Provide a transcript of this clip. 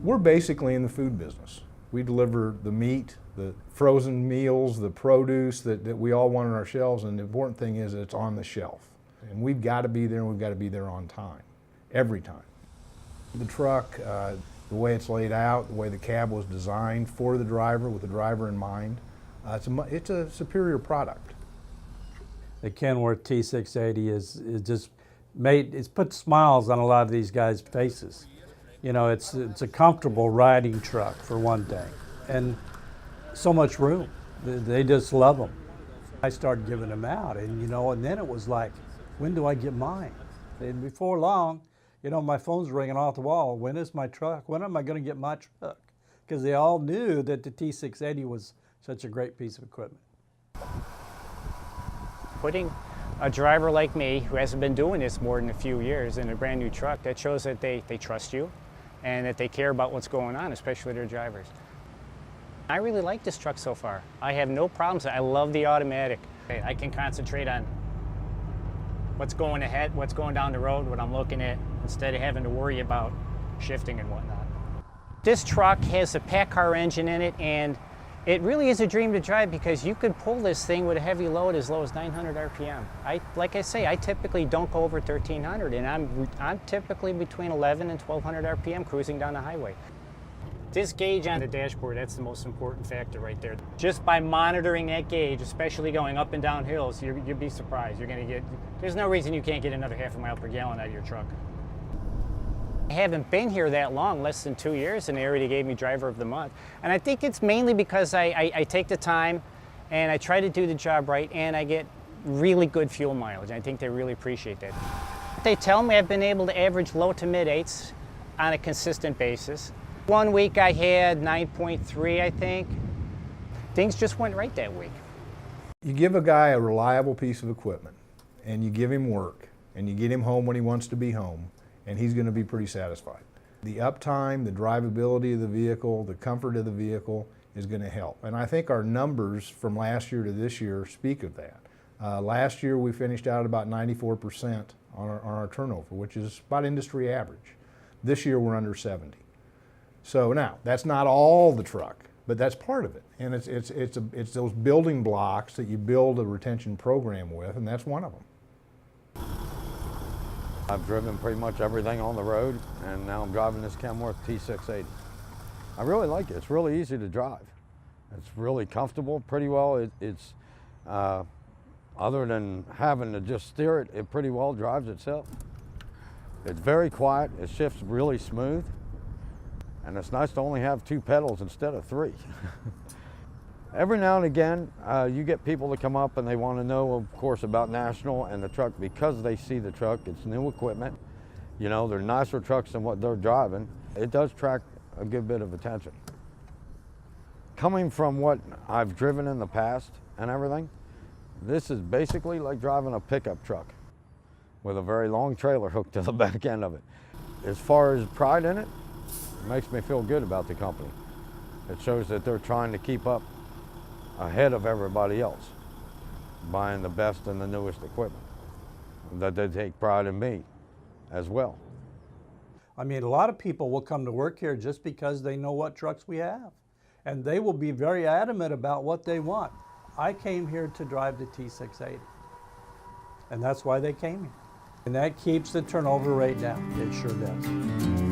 We're basically in the food business. We deliver the meat, the frozen meals, the produce that we all want on our shelves, and the important thing is that it's on the shelf. And we've got to be there, and we've got to be there on time, every time. The truck, the way it's laid out, the way the cab was designed for the driver, with the driver in mind, it's a superior product. The Kenworth T680 is just it's put smiles on a lot of these guys' faces. You know, it's a comfortable riding truck for one thing, and so much room. They just love them. I started giving them out, and and then it was like, when do I get mine? And before long, my phone's ringing off the wall. When is my truck? When am I going to get my truck? Because they all knew that the T680 was such a great piece of equipment. Putting a driver like me, who hasn't been doing this more than a few years, in a brand new truck, that shows that they trust you and that they care about what's going on, especially their drivers. I really like this truck so far. I have no problems. I love the automatic. I can concentrate on what's going ahead, what's going down the road, what I'm looking at, instead of having to worry about shifting and whatnot. This truck has a pack car engine in it, and it really is a dream to drive because you could pull this thing with a heavy load as low as 900 RPM. Like I say, I typically don't go over 1300, and I'm typically between 11 and 1200 RPM cruising down the highway. This gauge on the dashboard, that's the most important factor right there. Just by monitoring that gauge, especially going up and down hills, you'd be surprised. There's no reason you can't get another half a mile per gallon out of your truck. I haven't been here that long, less than 2 years, and they already gave me Driver of the Month. And I think it's mainly because I take the time and I try to do the job right, and I get really good fuel mileage. I think they really appreciate that. They tell me I've been able to average low to mid 8s on a consistent basis. One week I had 9.3, I think. Things just went right that week. You give a guy a reliable piece of equipment, and you give him work, and you get him home when he wants to be home, and he's going to be pretty satisfied. The uptime, the drivability of the vehicle, the comfort of the vehicle is going to help. And I think our numbers from last year to this year speak of that. Last year we finished out about 94% on our turnover, which is about industry average. This year we're under 70. So now, that's not all the truck, but that's part of it. And it's those building blocks that you build a retention program with, and that's one of them. I've driven pretty much everything on the road, and now I'm driving this Kenworth T680. I really like it. It's really easy to drive. It's really comfortable, pretty well. Other than having to just steer it, it pretty well drives itself. It's very quiet. It shifts really smooth. And it's nice to only have 2 pedals instead of 3. Every now and again, you get people to come up and they want to know, of course, about National and the truck because they see the truck. It's new equipment. They're nicer trucks than what they're driving. It does attract a good bit of attention. Coming from what I've driven in the past and everything, this is basically like driving a pickup truck with a very long trailer hooked to the back end of it. As far as pride in it, it makes me feel good about the company. It shows that they're trying to keep up ahead of everybody else, buying the best and the newest equipment, that they take pride in me as well. I mean, a lot of people will come to work here just because they know what trucks we have, and they will be very adamant about what they want. I came here to drive the T680, and that's why they came here. And that keeps the turnover rate down. It sure does.